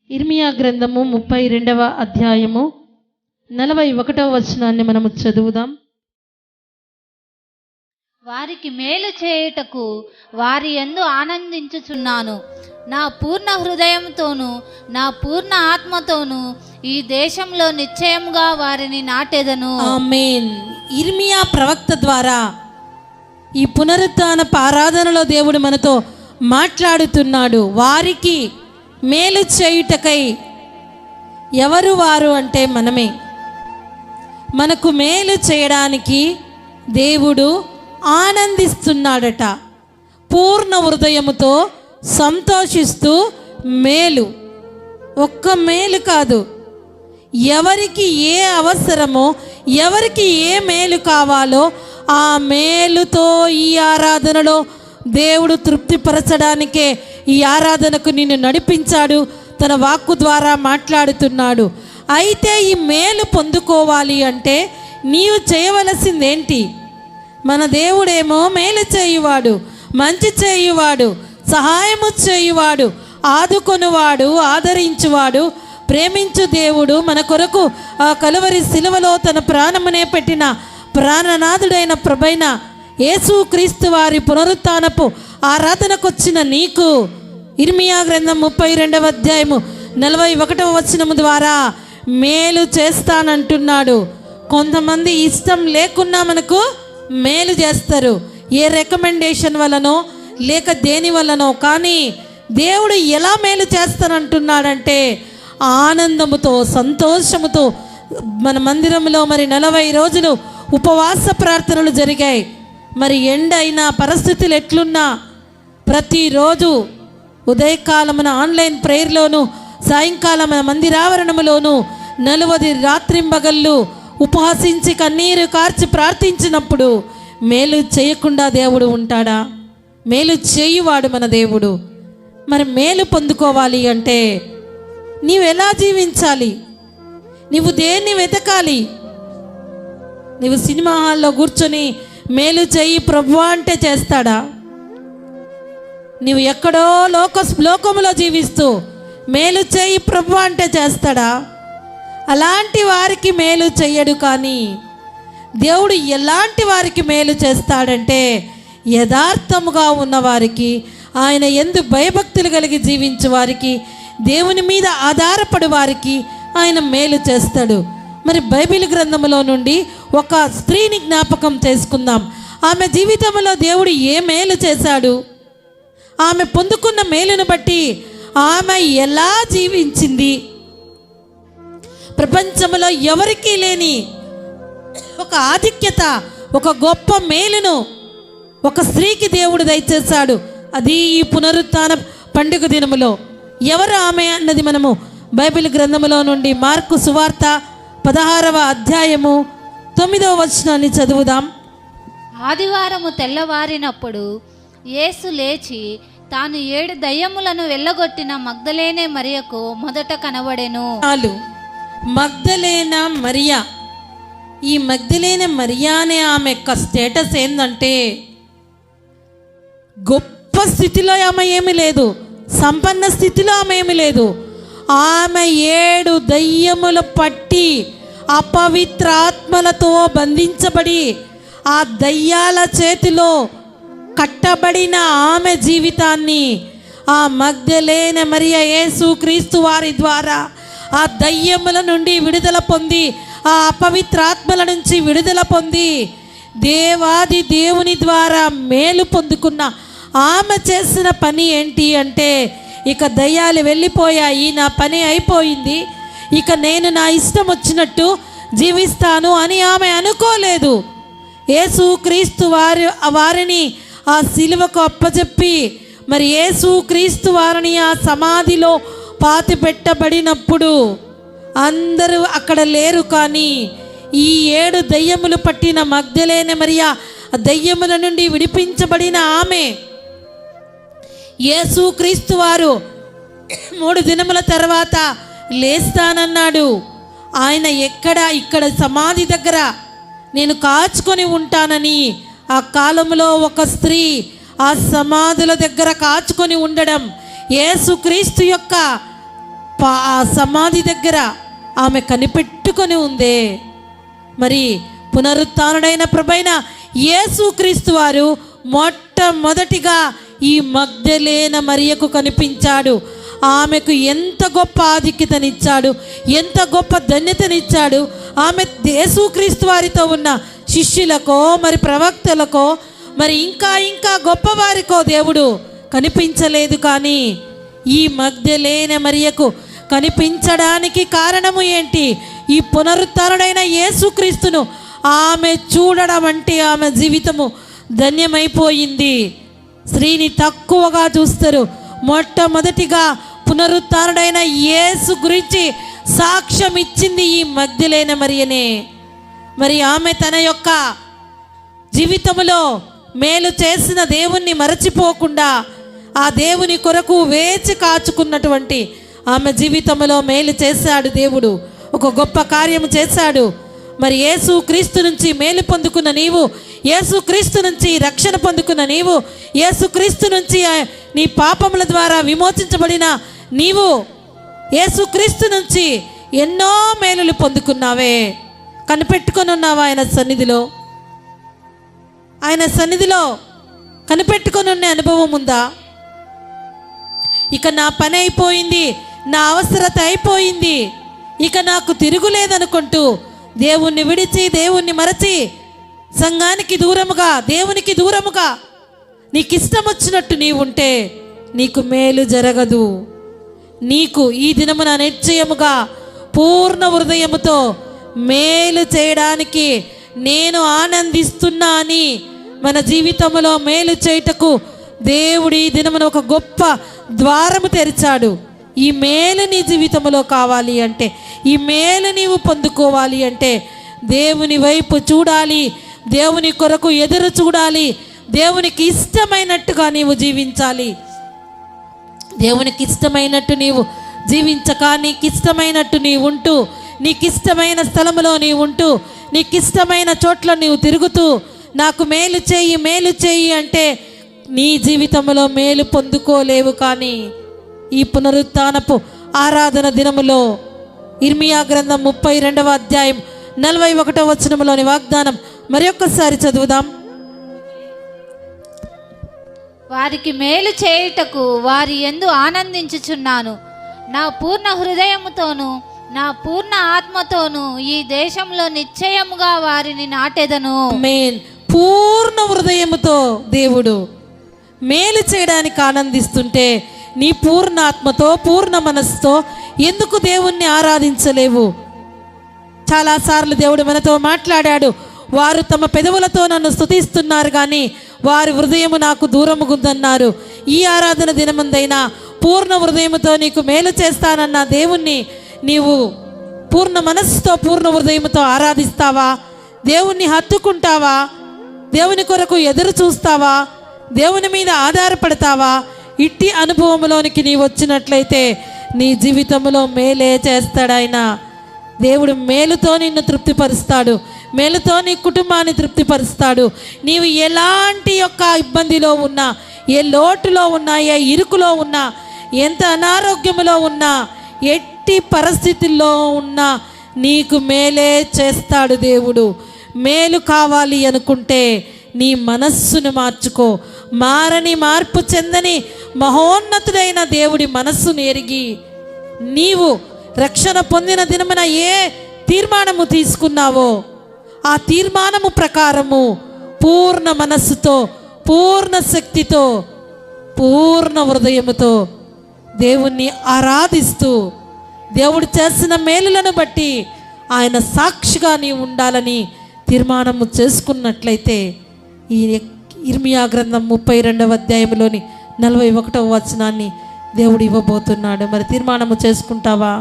ఇర్మియా గ్రంథము 32వ అధ్యాయము 41వ వచనాన్ని మనము చదువుదాం. వారికి మేలు చేయుటకు వారి యందు ఆనందించుచున్నాను. నా పూర్ణ హృదయంతోనూ నా పూర్ణ ఆత్మతోనూ ఈ దేశంలో నిశ్చయంగా వారిని నాటెదను. ఆమేన్. ఇర్మియా ప్రవక్త ద్వారా ఈ పునరుత్థానపు ఆరాధనలో దేవుడు మనతో మాట్లాడుతున్నాడు. వారికి మేలు చేయుటకై ఎవరు వారు అంటే మనమే. మనకు మేలు చేయడానికి దేవుడు ఆనందిస్తున్నాడట. పూర్ణ హృదయముతో సంతోషిస్తూ మేలు, ఒక్క మేలు కాదు, ఎవరికి ఏ అవసరమో, ఎవరికి ఏ మేలు కావాలో ఆ మేలుతో ఈ ఆరాధనలో దేవుడు తృప్తిపరచడానికే ఈ ఆరాధనకు నిన్ను నడిపించాడు. తన వాక్కు ద్వారా మాట్లాడుతున్నాడు. అయితే ఈ మేలు పొందుకోవాలి అంటే నీవు చేయవలసిందేంటి? మన దేవుడేమో మేలు చేయువాడు, మంచి చేయువాడు, సహాయము చేయువాడు, ఆదుకొనువాడు, ఆదరించువాడు, ప్రేమించు దేవుడు. మన కొరకు ఆ కలువరి శిలువలో తన ప్రాణమునే పెట్టిన ప్రాణనాథుడైన ప్రభైన యేసు క్రీస్తు వారి పునరుత్థానపు ఆరాధనకొచ్చిన నీకు ఇర్మియా గ్రంథం 32వ అధ్యాయము 41వ వచనము ద్వారా మేలు చేస్తానంటున్నాడు. కొంతమంది ఇష్టం లేకున్నా మనకు మేలు చేస్తారు, ఏ రికమెండేషన్ వల్లనో లేక దేని వల్లనో. కానీ దేవుడు ఎలా మేలు చేస్తానంటున్నాడంటే ఆనందముతో, సంతోషముతో. మన మందిరంలో మరి 40 రోజులు ఉపవాస ప్రార్థనలు జరిగాయి. మరి ఎండ అయినా, పరిస్థితులు ఎట్లున్నా ప్రతిరోజు ఉదయకాలమున ఆన్లైన్ ప్రేయర్లోను, సాయంకాలం మందిరావరణములోను 40 రాత్రింబగళ్ళు ఉపవాసించి కన్నీరు కార్చి ప్రార్థించినప్పుడు మేలు చేయకుండా దేవుడు ఉంటాడా? మేలు చేయువాడు మన దేవుడు. మరి మేలు పొందుకోవాలి అంటే నీవు ఎలా జీవించాలి? నీవు దేన్ని వెతకాలి? నీవు సినిమా హాల్లో కూర్చొని మేలు చేయి ప్రభువా అంటే చేస్తాడా? నీవు ఎక్కడో లోకములో జీవిస్తూ మేలు చేయి ప్రభువా అంటే చేస్తాడా? అలాంటి వారికి మేలు చెయ్యడు. కానీ దేవుడు ఎలాంటి వారికి మేలు చేస్తాడంటే యథార్థముగా ఉన్నవారికి, ఆయన యందు భయభక్తులు కలిగి జీవించే వారికి, దేవుని మీద ఆధారపడి వారికి ఆయన మేలు చేస్తాడు. మరి బైబిల్ గ్రంథములో నుండి ఒక స్త్రీని జ్ఞాపకం చేసుకుందాం. ఆమె జీవితంలో దేవుడు ఏ మేలు చేశాడు? ఆమె పొందుకున్న మేలును బట్టి ఆమె ఎలా జీవించింది? ప్రపంచంలో ఎవరికీ లేని ఒక ఆధిక్యత, ఒక గొప్ప మేలును ఒక స్త్రీకి దేవుడు దయచేశాడు. అది ఈ పునరుత్థాన పండుగ దినములో. ఎవరు ఆమె అన్నది మనము బైబిల్ గ్రంథములో నుండి మార్కు సువార్త 16వ అధ్యాయము 9వ వచనాన్ని చదువుదాం. ఆదివారము తెల్లవారినప్పుడు యేసు లేచి తాను 7 దయ్యములను వెళ్ళగొట్టిన మగ్దలేనే మరియకు మొదట కనబడెను. మగ్దలేన మరియా. ఈ మగ్దలేన మరియా అనే ఆమె యొక్క స్టేటస్ ఏంటంటే గొప్ప స్థితిలో ఆమె ఏమీ లేదు, సంపన్న స్థితిలో ఆమె ఏమీ లేదు. ఆమె 7 దయ్యములు పట్టి అపవిత్ర ఆత్మలతో బంధించబడి ఆ దయ్యాల చేతిలో కట్టబడిన ఆమె జీవితాన్ని ఆ మగ్దలేన మరియ యేసు క్రీస్తు వారి ద్వారా ఆ దయ్యముల నుండి విడుదల పొంది, ఆ అపవిత్ర ఆత్మల నుంచి విడుదల పొంది దేవాది దేవుని ద్వారా మేలు పొందుకున్న ఆమె చేసిన పని ఏంటి అంటే, ఇక దయ్యాలు వెళ్ళిపోయాయి, నా పని అయిపోయింది, ఇక నేను నా ఇష్టం వచ్చినట్టు జీవిస్తాను అని ఆమె అనుకోలేదు. యేసు క్రీస్తు వారిని ఆ సిలువకు అప్పచెప్పి మరి యేసు క్రీస్తు వారిని ఆ సమాధిలో పాతి పెట్టబడినప్పుడు అందరూ అక్కడ లేరు. కానీ ఈ 7 దయ్యములు పట్టిన మగ్దలేన మరియా, దయ్యముల నుండి విడిపించబడిన ఆమె, యేసు క్రీస్తు వారు 3 దినముల తర్వాత లేస్తానన్నాడు. ఆయన ఇక్కడ సమాధి దగ్గర నేను కాచుకొని ఉంటానని ఆ కాలంలో ఒక స్త్రీ ఆ సమాధుల దగ్గర కాచుకొని ఉండడం యేసుక్రీస్తు యొక్క ఆ సమాధి దగ్గర ఆమె కనిపెట్టుకొని ఉందే. మరి పునరుత్థానుడైన ప్రభైన యేసుక్రీస్తు వారు మొట్టమొదటిగా ఈ మగ్దలేన మరియకు కనిపించాడు. ఆమెకు ఎంత గొప్ప ఆధిక్యతనిచ్చాడు, ఎంత గొప్ప ధన్యతనిచ్చాడు. ఆమె యేసుక్రీస్తు వారితో ఉన్న శిష్యులకో, మరి ప్రవక్తలకో, మరి ఇంకా గొప్పవారికో దేవుడు కనిపించలేదు. కానీ ఈ మగ్దలేన మరియకు కనిపించడానికి కారణము ఏంటి? ఈ పునరుత్థానుడైన యేసుక్రీస్తును ఆమె చూడడం అంటే ఆమె జీవితము ధన్యమైపోయింది. స్త్రీని తక్కువగా చూస్తారు. మొట్టమొదటిగా పునరుత్థానుడైన యేసు గురించి సాక్ష్యం ఇచ్చింది ఈ మగ్దలేన మరియనే. మరి ఆమె తన యొక్క జీవితంలో మేలు చేసిన దేవుణ్ణి మరచిపోకుండా ఆ దేవుని కొరకు వేచి కాచుకున్నటువంటి ఆమె జీవితంలో మేలు చేశాడు దేవుడు. ఒక గొప్ప కార్యము చేశాడు. మరి యేసుక్రీస్తు నుంచి మేలు పొందుకున్న నీవు, యేసుక్రీస్తు నుంచి రక్షణ పొందుకున్న నీవు, యేసుక్రీస్తు నుంచి నీ పాపముల ద్వారా విమోచించబడిన నీవు యేసుక్రీస్తు నుంచి ఎన్నో మేలులు పొందుకున్నావే. కనిపెట్టుకొని ఉన్నావా ఆయన సన్నిధిలో? ఆయన సన్నిధిలో కనిపెట్టుకొని ఉన్న అనుభవం ఉందా? ఇక నా పని అయిపోయింది, నా అవసరత అయిపోయింది, ఇక నాకు తిరుగులేదనుకుంటూ దేవుణ్ణి విడిచి, దేవుణ్ణి మరచి, సంఘానికి దూరముగా, దేవునికి దూరముగా నీకు ఇష్టం వచ్చినట్టు నీవుంటే నీకు మేలు జరగదు. నీకు ఈ దినమున నిశ్చయముగా పూర్ణ హృదయముతో మేలు చేయడానికి నేను ఆనందిస్తున్నా అని మన జీవితంలో మేలు చేయుటకు దేవుడు ఈ దినమున ఒక గొప్ప ద్వారము తెరిచాడు. ఈ మేలు నీ జీవితంలో కావాలి అంటే, ఈ మేలు నీవు పొందుకోవాలి అంటే దేవుని వైపు చూడాలి, దేవుని కొరకు ఎదురు చూడాలి, దేవునికి ఇష్టమైనట్టుగా నీవు జీవించాలి. దేవునికి ఇష్టమైనట్టు నీవు జీవించక, నీకు ఇష్టమైనట్టు నీవు ఉంటూ, నీకు ఇష్టమైన స్థలంలో నీవు ఉంటూ, నీకు ఇష్టమైన చోట్ల నీవు తిరుగుతూ నాకు మేలు చేయి అంటే నీ జీవితంలో మేలు పొందుకోలేవు. కానీ ఈ పునరుత్థానపు ఆరాధన దినములో ఇర్మియా గ్రంథం 32వ అధ్యాయం 41వ వచనములోని వాగ్దానం మరి ఒక్కసారి చదువుదాం. వారికి మేలు చేయుటకు వారి యందు ఆనందించుచున్నాను. నా పూర్ణ హృదయముతోను నా పూర్ణ ఆత్మతోను ఈ దేశంలో నిశ్చయముగా వారిని నాటెదను. ఆమేన్. పూర్ణ హృదయముతో దేవుడు మేలు చేయడానికి ఆనందిస్తుంటే నీ పూర్ణ ఆత్మతో, పూర్ణ మనస్సుతో ఎందుకు దేవుణ్ణి ఆరాధించలేవు? చాలాసార్లు దేవుడు మనతో మాట్లాడాడు. వారు తమ పెదవులతో నన్ను స్తుతిస్తున్నారు కానీ వారి హృదయము నాకు దూరముగుందన్నారు. ఈ ఆరాధన దినమందైనా పూర్ణ హృదయముతో నీకు మేలు చేస్తానన్న దేవుణ్ణి నీవు పూర్ణ మనస్సుతో, పూర్ణ హృదయముతో ఆరాధిస్తావా? దేవుణ్ణి హత్తుకుంటావా? దేవుని కొరకు ఎదురు చూస్తావా? దేవుని మీద ఆధారపడతావా? ఇట్టి అనుభవంలోనికి నీ వచ్చినట్లయితే నీ జీవితంలో మేలే చేస్తాడాయన. దేవుడు మేలుతో నిన్ను తృప్తిపరుస్తాడు, మేలుతో నీ కుటుంబాన్ని తృప్తిపరుస్తాడు. నీవు ఎలాంటి యొక్క ఇబ్బందిలో ఉన్నా, ఏ లోటులో ఉన్నా, ఏ ఇరుకులో ఉన్నా, ఎంత అనారోగ్యములో ఉన్నా, ఎట్టి పరిస్థితుల్లో ఉన్నా నీకు మేలే చేస్తాడు దేవుడు. మేలు కావాలి అనుకుంటే నీ మనస్సును మార్చుకో. మారని, మార్పు చెందని మహోన్నతుడైన దేవుడి మనస్సును ఎరిగి నీవు రక్షణ పొందిన దినమున ఏ తీర్మానము తీసుకున్నావో ఆ తీర్మానము ప్రకారము పూర్ణ మనస్సుతో, పూర్ణ శక్తితో, పూర్ణ హృదయముతో దేవుణ్ణి ఆరాధిస్తూ దేవుడు చేసిన మేలులను బట్టి ఆయన సాక్షిగా నీవు ఉండాలని తీర్మానము చేసుకున్నట్లయితే ఈ ఇర్మియా గ్రంథం 32వ అధ్యాయంలోని 41వ వచనాన్ని దేవుడు ఇవ్వబోతున్నాడు. మరి తీర్మానము చేసుకుంటావా?